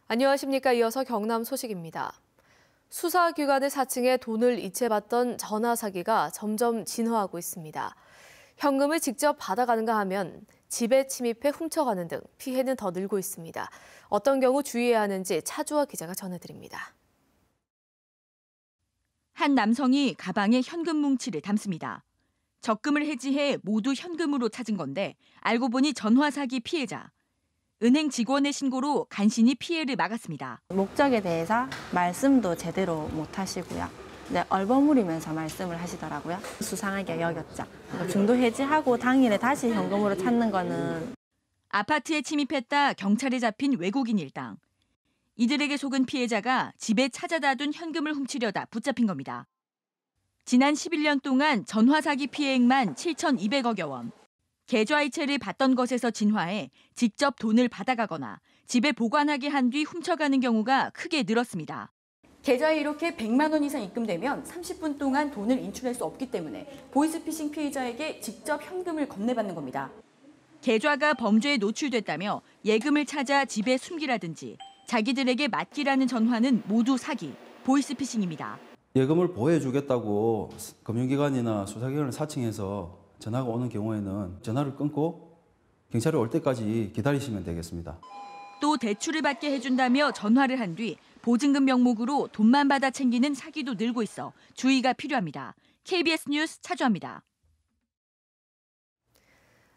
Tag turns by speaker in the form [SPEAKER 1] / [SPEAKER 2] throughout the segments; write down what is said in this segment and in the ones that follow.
[SPEAKER 1] 안녕하십니까. 이어서 경남 소식입니다. 수사기관의 사칭에 돈을 이체받던 전화 사기가 점점 진화하고 있습니다. 현금을 직접 받아가는가 하면 집에 침입해 훔쳐가는 등 피해는 더 늘고 있습니다. 어떤 경우 주의해야 하는지 차주화 기자가 전해드립니다.
[SPEAKER 2] 한 남성이 가방에 현금 뭉치를 담습니다. 적금을 해지해 모두 현금으로 찾은 건데 알고 보니 전화 사기 피해자. 은행 직원의 신고로 간신히 피해를 막았습니다.
[SPEAKER 3] 목적에 대해서 말씀도 제대로 못 하시고요. 얼버무리면서 말씀을 하시더라고요. 수상하게 여겼죠. 중도 해지하고 당일에 다시 현금으로 찾는 거는.
[SPEAKER 2] 아파트에 침입했다 경찰에 잡힌 외국인 일당. 이들에게 속은 피해자가 집에 찾아다 둔 현금을 훔치려다 붙잡힌 겁니다. 지난 11년 동안 전화 사기 피해액만 7,200억여 원. 계좌이체를 받던 것에서 진화해 직접 돈을 받아가거나 집에 보관하게 한 뒤 훔쳐가는 경우가 크게 늘었습니다.
[SPEAKER 4] 계좌에 이렇게 100만 원 이상 입금되면 30분 동안 돈을 인출할 수 없기 때문에 보이스피싱 피해자에게 직접 현금을 건네받는 겁니다.
[SPEAKER 2] 계좌가 범죄에 노출됐다며 예금을 찾아 집에 숨기라든지 자기들에게 맡기라는 전화는 모두 사기, 보이스피싱입니다.
[SPEAKER 5] 예금을 보호해주겠다고 금융기관이나 수사기관을 사칭해서 전화가 오는 경우에는 전화를 끊고 경찰이 올 때까지 기다리시면 되겠습니다.
[SPEAKER 2] 또 대출을 받게 해준다며 전화를 한 뒤 보증금 명목으로 돈만 받아 챙기는 사기도 늘고 있어 주의가 필요합니다. KBS 뉴스 차주화입니다.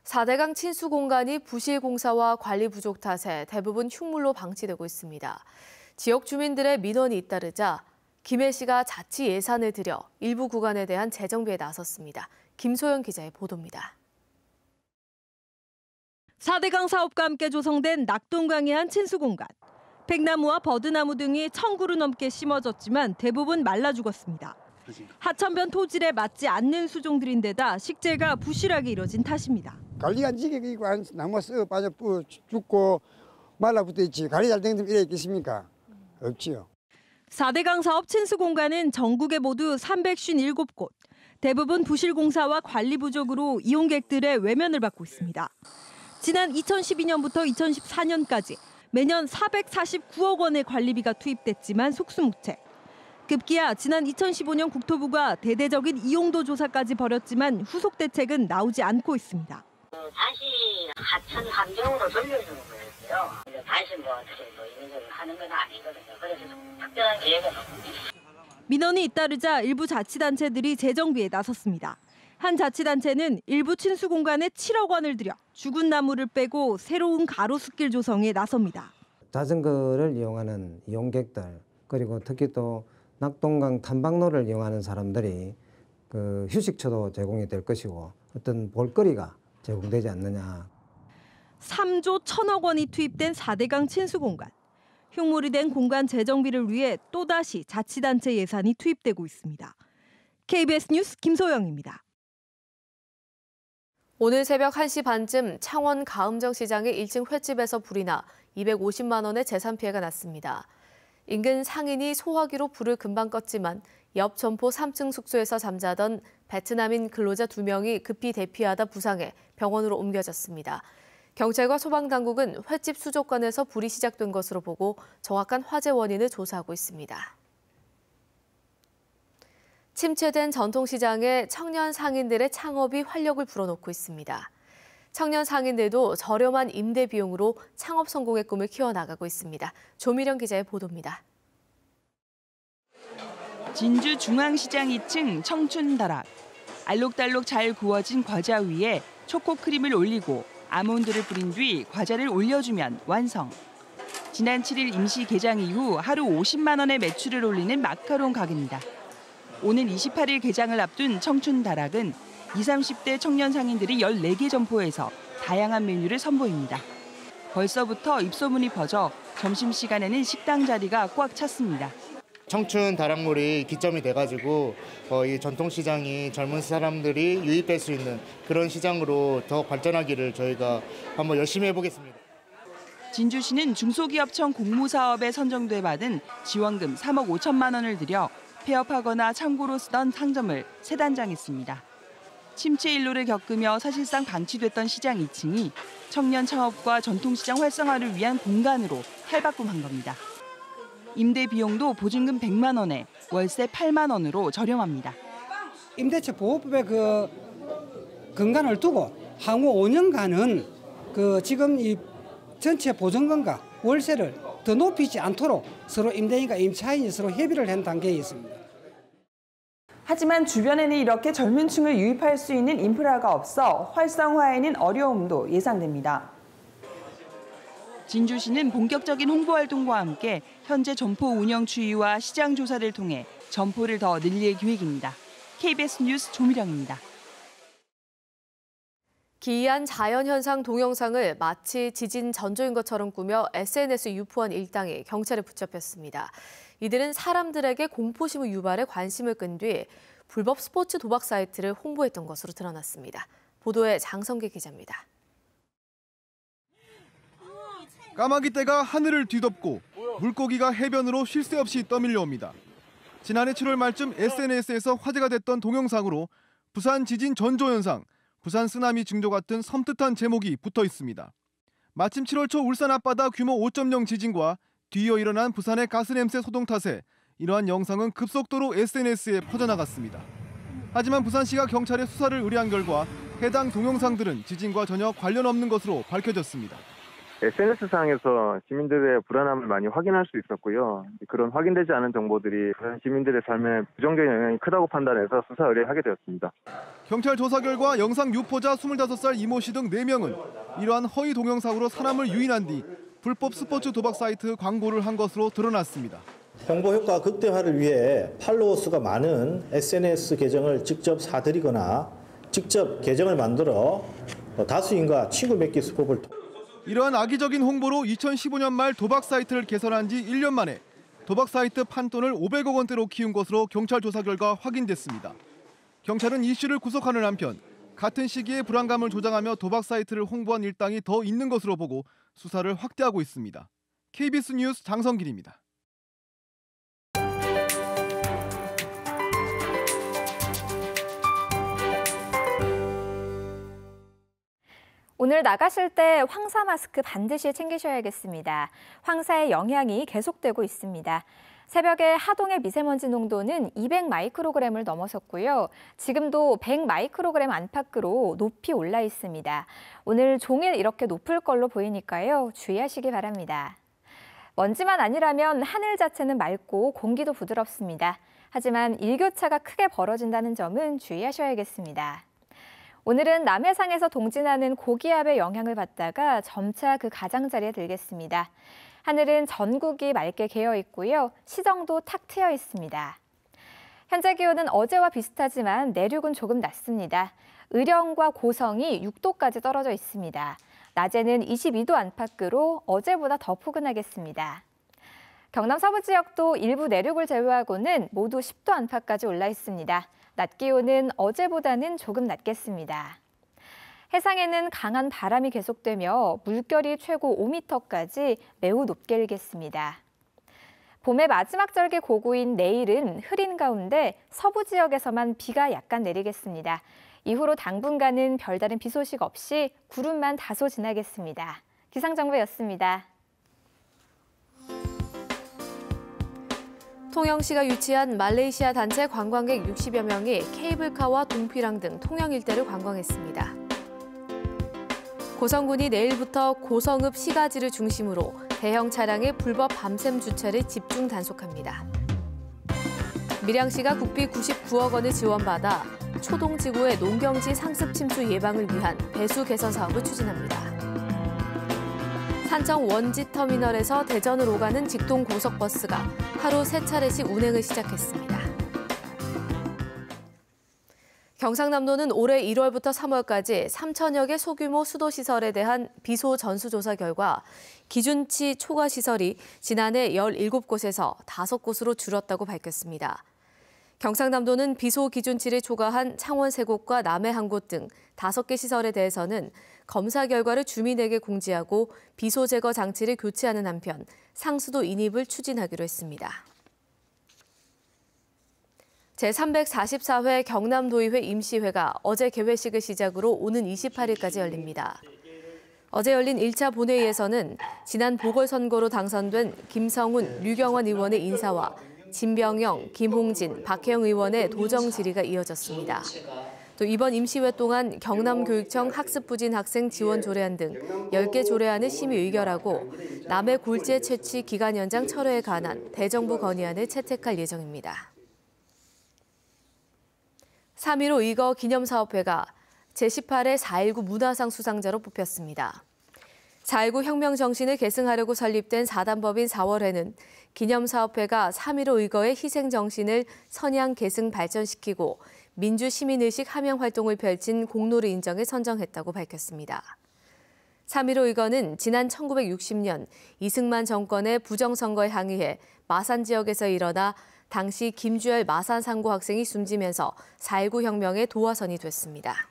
[SPEAKER 1] 4대강 친수 공간이 부실 공사와 관리 부족 탓에 대부분 흉물로 방치되고 있습니다. 지역 주민들의 민원이 잇따르자 김해시가 자치 예산을 들여 일부 구간에 대한 재정비에 나섰습니다. 김소연 기자의 보도입니다.
[SPEAKER 6] 4대강 사업과 함께 조성된 낙동강의 한 친수공간. 백나무와 버드나무 등이 1,000그루 넘게 심어졌지만 대부분 말라 죽었습니다. 하천변 토질에 맞지 않는 수종들인데다 식재가 부실하게 이뤄진 탓입니다.
[SPEAKER 7] 관리가 안 지키고 나무가 썩어 빠져 죽고 말라붙어 있지. 관리 잘 된 데는 이래 있겠습니까? 없지요.
[SPEAKER 6] 4대강 사업 친수공간은 전국에 모두 357곳. 대부분 부실 공사와 관리 부족으로 이용객들의 외면을 받고 있습니다. 지난 2012년부터 2014년까지 매년 449억 원의 관리비가 투입됐지만 속수무책. 급기야 지난 2015년 국토부가 대대적인 이용도 조사까지 벌였지만 후속 대책은 나오지 않고 있습니다.
[SPEAKER 8] 다시 하천 환경으로 돌려주는 거였어요. 다시 어떻게 이런 하는 건 아니거든요. 그래서 특별한 계획은 없습니다.
[SPEAKER 6] 민원이 잇따르자 일부 자치단체들이 재정비에 나섰습니다. 한 자치단체는 일부 친수 공간에 7억 원을 들여 죽은 나무를 빼고 새로운 가로수길 조성에 나섭니다.
[SPEAKER 9] 자전거를 이용하는 이용객들 그리고 특히 또 낙동강 탐방로를 이용하는 사람들이 휴식처도 제공이 될 것이고 어떤 볼거리가 제공되지 않느냐.
[SPEAKER 6] 3조 1,000억 원이 투입된 4대강 친수 공간. 흉물이 된 공간 재정비를 위해 또다시 자치단체 예산이 투입되고 있습니다. KBS 뉴스 김소영입니다.
[SPEAKER 1] 오늘 새벽 1시 반쯤 창원 가음정 시장의 1층 횟집에서 불이 나 250만 원의 재산 피해가 났습니다. 인근 상인이 소화기로 불을 금방 껐지만 옆 점포 3층 숙소에서 잠자던 베트남인 근로자 2명이 급히 대피하다 부상해 병원으로 옮겨졌습니다. 경찰과 소방당국은 횟집 수족관에서 불이 시작된 것으로 보고 정확한 화재 원인을 조사하고 있습니다. 침체된 전통시장에 청년 상인들의 창업이 활력을 불어넣고 있습니다. 청년 상인들도 저렴한 임대 비용으로 창업 성공의 꿈을 키워나가고 있습니다. 조미령 기자의 보도입니다.
[SPEAKER 10] 진주 중앙시장 2층 청춘다락. 알록달록 잘 구워진 과자 위에 초코크림을 올리고 아몬드를 뿌린 뒤 과자를 올려주면 완성. 지난 7일 임시 개장 이후 하루 50만 원의 매출을 올리는 마카롱 가게입니다. 오늘 28일 개장을 앞둔 청춘다락은 20, 30대 청년 상인들이 14개 점포에서 다양한 메뉴를 선보입니다. 벌써부터 입소문이 퍼져 점심시간에는 식당 자리가 꽉 찼습니다.
[SPEAKER 11] 청춘 다락몰이 기점이 돼가지고 이 전통시장이 젊은 사람들이 유입될 수 있는 그런 시장으로 더 발전하기를 저희가 한번 열심히 해보겠습니다.
[SPEAKER 10] 진주시는 중소기업청 공모사업에 선정돼 받은 지원금 3억 5천만 원을 들여 폐업하거나 창고로 쓰던 상점을 재단장했습니다. 침체 일로를 겪으며 사실상 방치됐던 시장 2층이 청년 창업과 전통시장 활성화를 위한 공간으로 탈바꿈한 겁니다. 임대 비용도 보증금 100만 원에 월세 8만 원으로 저렴합니다.
[SPEAKER 12] 임대차 보호법에 그 근간을 두고 향후 5년간은 그 지금 이 전체 보증금과 월세를 더 높이지 않도록 서로 임대인과 임차인이 서로 협의를 한 단계에 있습니다.
[SPEAKER 13] 하지만 주변에는 이렇게 젊은 층을 유입할 수 있는 인프라가 없어 활성화에는 어려움도 예상됩니다.
[SPEAKER 10] 진주시는 본격적인 홍보 활동과 함께 현재 점포 운영 추이와 시장 조사를 통해 점포를 더 늘릴 계획입니다. KBS 뉴스 조미령입니다.
[SPEAKER 1] 기이한 자연현상 동영상을 마치 지진 전조인 것처럼 꾸며 SNS 유포한 일당이 경찰에 붙잡혔습니다. 이들은 사람들에게 공포심을 유발해 관심을 끈 뒤 불법 스포츠 도박 사이트를 홍보했던 것으로 드러났습니다. 보도에 장성기 기자입니다.
[SPEAKER 14] 까마귀 떼가 하늘을 뒤덮고 물고기가 해변으로 쉴 새 없이 떠밀려옵니다. 지난해 7월 말쯤 SNS에서 화제가 됐던 동영상으로 부산 지진 전조 현상, 부산 쓰나미 징조 같은 섬뜩한 제목이 붙어 있습니다. 마침 7월 초 울산 앞바다 규모 5.0 지진과 뒤이어 일어난 부산의 가스냄새 소동 탓에 이러한 영상은 급속도로 SNS에 퍼져나갔습니다. 하지만 부산시가 경찰에 수사를 의뢰한 결과 해당 동영상들은 지진과 전혀 관련 없는 것으로 밝혀졌습니다.
[SPEAKER 15] SNS상에서 시민들의 불안함을 많이 확인할 수 있었고요. 그런 확인되지 않은 정보들이 시민들의 삶에 부정적인 영향이 크다고 판단해서 수사 의뢰하게 되었습니다.
[SPEAKER 14] 경찰 조사 결과 영상 유포자 25살 이모 씨 등 4명은 이러한 허위 동영상으로 사람을 유인한 뒤 불법 스포츠 도박 사이트 광고를 한 것으로 드러났습니다.
[SPEAKER 16] 홍보 효과 극대화를 위해 팔로워 수가 많은 SNS 계정을 직접 사들이거나 직접 계정을 만들어 다수인과 친구 맺기 수법을
[SPEAKER 14] 이러한 악의적인 홍보로 2015년 말 도박 사이트를 개설한 지 1년 만에 도박 사이트 판돈을 500억 원대로 키운 것으로 경찰 조사 결과 확인됐습니다. 경찰은 이 씨를 구속하는 한편 같은 시기에 불안감을 조장하며 도박 사이트를 홍보한 일당이 더 있는 것으로 보고 수사를 확대하고 있습니다. KBS 뉴스 장성길입니다.
[SPEAKER 17] 오늘 나가실 때 황사 마스크 반드시 챙기셔야겠습니다. 황사의 영향이 계속되고 있습니다. 새벽에 하동의 미세먼지 농도는 200 마이크로그램을 넘어섰고요. 지금도 100 마이크로그램 안팎으로 높이 올라 있습니다. 오늘 종일 이렇게 높을 걸로 보이니까요. 주의하시기 바랍니다. 먼지만 아니라면 하늘 자체는 맑고 공기도 부드럽습니다. 하지만 일교차가 크게 벌어진다는 점은 주의하셔야겠습니다. 오늘은 남해상에서 동진하는 고기압의 영향을 받다가 점차 그 가장자리에 들겠습니다. 하늘은 전국이 맑게 개어 있고요. 시정도 탁 트여 있습니다. 현재 기온은 어제와 비슷하지만 내륙은 조금 낮습니다. 의령과 고성이 6도까지 떨어져 있습니다. 낮에는 22도 안팎으로 어제보다 더 포근하겠습니다. 경남 서부 지역도 일부 내륙을 제외하고는 모두 10도 안팎까지 올라 있습니다. 낮 기온은 어제보다는 조금 낮겠습니다. 해상에는 강한 바람이 계속되며 물결이 최고 5m까지 매우 높게 일겠습니다. 봄의 마지막 절기 고구인 내일은 흐린 가운데 서부 지역에서만 비가 약간 내리겠습니다. 이후로 당분간은 별다른 비 소식 없이 구름만 다소 지나겠습니다. 기상정보였습니다.
[SPEAKER 1] 통영시가 유치한 말레이시아 단체 관광객 60여 명이 케이블카와 동피랑 등 통영 일대를 관광했습니다. 고성군이 내일부터 고성읍 시가지를 중심으로 대형 차량의 불법 밤샘 주차를 집중 단속합니다. 밀양시가 국비 99억 원을 지원받아 초동지구의 농경지 상습 침수 예방을 위한 배수 개선 사업을 추진합니다. 산청 원지터미널에서 대전으로 가는 직동 고속버스가 하루 3차례씩 운행을 시작했습니다. 경상남도는 올해 1월부터 3월까지 3천여 개 소규모 수도시설에 대한 비소 전수조사 결과 기준치 초과 시설이 지난해 17곳에서 5곳으로 줄었다고 밝혔습니다. 경상남도는 비소 기준치를 초과한 창원 3곳과 남해 1곳 등 5개 시설에 대해서는 검사 결과를 주민에게 공지하고 비소 제거 장치를 교체하는 한편 상수도 인입을 추진하기로 했습니다. 제344회 경남도의회 임시회가 어제 개회식을 시작으로 오는 28일까지 열립니다. 어제 열린 1차 본회의에서는 지난 보궐선거로 당선된 김성훈, 류경원 의원의 인사와 진병영, 김홍진, 박혜영 의원의 도정 질의가 이어졌습니다. 또 이번 임시회 동안 경남교육청 학습부진 학생 지원 조례안 등 10개 조례안을 심의 의결하고 남해 골재 채취 기간 연장 철회에 관한 대정부 건의안을 채택할 예정입니다. 3.15 의거 기념사업회가 제18회 4.19 문화상 수상자로 뽑혔습니다. 4.19 혁명 정신을 계승하려고 설립된 사단법인 4월회는 기념사업회가 3.15 의거의 희생 정신을 선양 계승 발전시키고 민주 시민의식 함양 활동을 펼친 공로를 인정해 선정했다고 밝혔습니다. 3.15 의거는 지난 1960년 이승만 정권의 부정선거에 항의해 마산 지역에서 일어나 당시 김주열 마산 상고 학생이 숨지면서 4.19 혁명의 도화선이 됐습니다.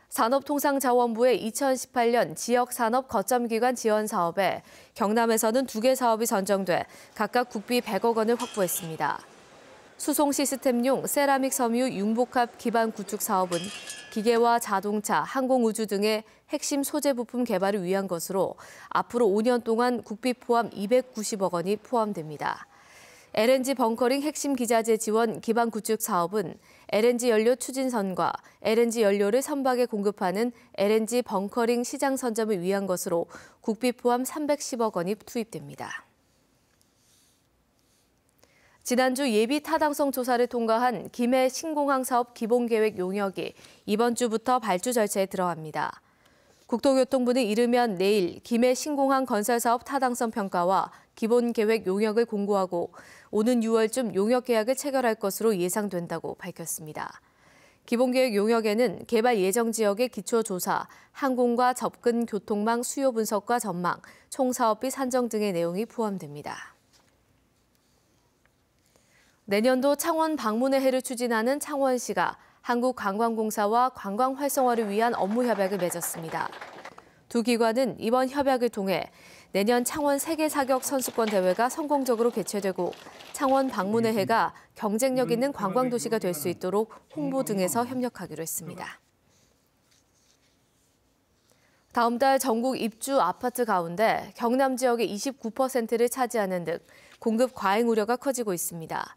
[SPEAKER 1] 산업통상자원부의 2018년 지역산업 거점기관 지원 사업에 경남에서는 2개 사업이 선정돼 각각 국비 100억 원을 확보했습니다. 수송 시스템용 세라믹 섬유 융복합 기반 구축 사업은 기계와 자동차, 항공우주 등의 핵심 소재 부품 개발을 위한 것으로 앞으로 5년 동안 국비 포함 290억 원이 포함됩니다. LNG 벙커링 핵심 기자재 지원 기반 구축 사업은 LNG 연료 추진선과 LNG 연료를 선박에 공급하는 LNG 벙커링 시장 선점을 위한 것으로 국비 포함 310억 원이 투입됩니다. 지난주 예비 타당성 조사를 통과한 김해 신공항 사업 기본계획 용역이 이번 주부터 발주 절차에 들어갑니다. 국토교통부는 이르면 내일 김해 신공항 건설 사업 타당성 평가와 기본계획 용역을 공고하고 오는 6월쯤 용역 계약을 체결할 것으로 예상된다고 밝혔습니다. 기본계획 용역에는 개발 예정 지역의 기초조사, 항공과 접근 교통망 수요 분석과 전망, 총 사업비 산정 등의 내용이 포함됩니다. 내년도 창원 방문의 해를 추진하는 창원시가 한국관광공사와 관광 활성화를 위한 업무 협약을 맺었습니다. 두 기관은 이번 협약을 통해 내년 창원 세계 사격 선수권 대회가 성공적으로 개최되고 창원 방문의 해가 경쟁력 있는 관광 도시가 될 수 있도록 홍보 등에서 협력하기로 했습니다. 다음 달 전국 입주 아파트 가운데 경남 지역의 29%를 차지하는 등 공급 과잉 우려가 커지고 있습니다.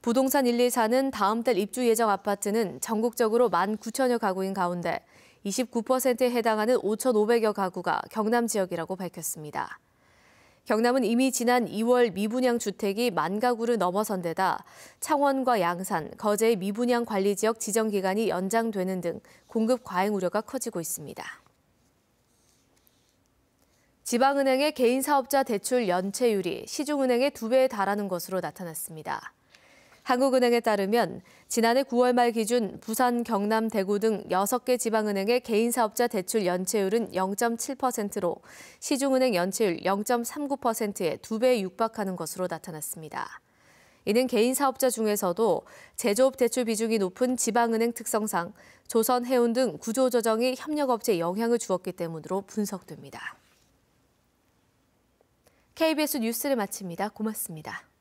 [SPEAKER 1] 부동산 114는 다음 달 입주 예정 아파트는 전국적으로 19,000여 가구인 가운데 29%에 해당하는 5,500여 가구가 경남 지역이라고 밝혔습니다. 경남은 이미 지난 2월 미분양 주택이 10,000가구를 넘어선 데다 창원과 양산, 거제의 미분양 관리 지역 지정 기간이 연장되는 등 공급 과잉 우려가 커지고 있습니다. 지방은행의 개인 사업자 대출 연체율이 시중은행의 2배에 달하는 것으로 나타났습니다. 한국은행에 따르면 지난해 9월 말 기준 부산, 경남, 대구 등 6개 지방은행의 개인사업자 대출 연체율은 0.7%로 시중은행 연체율 0.39%에 2배에 육박하는 것으로 나타났습니다. 이는 개인사업자 중에서도 제조업 대출 비중이 높은 지방은행 특성상 조선, 해운 등 구조조정이 협력업체에 영향을 주었기 때문으로 분석됩니다. KBS 뉴스를 마칩니다. 고맙습니다.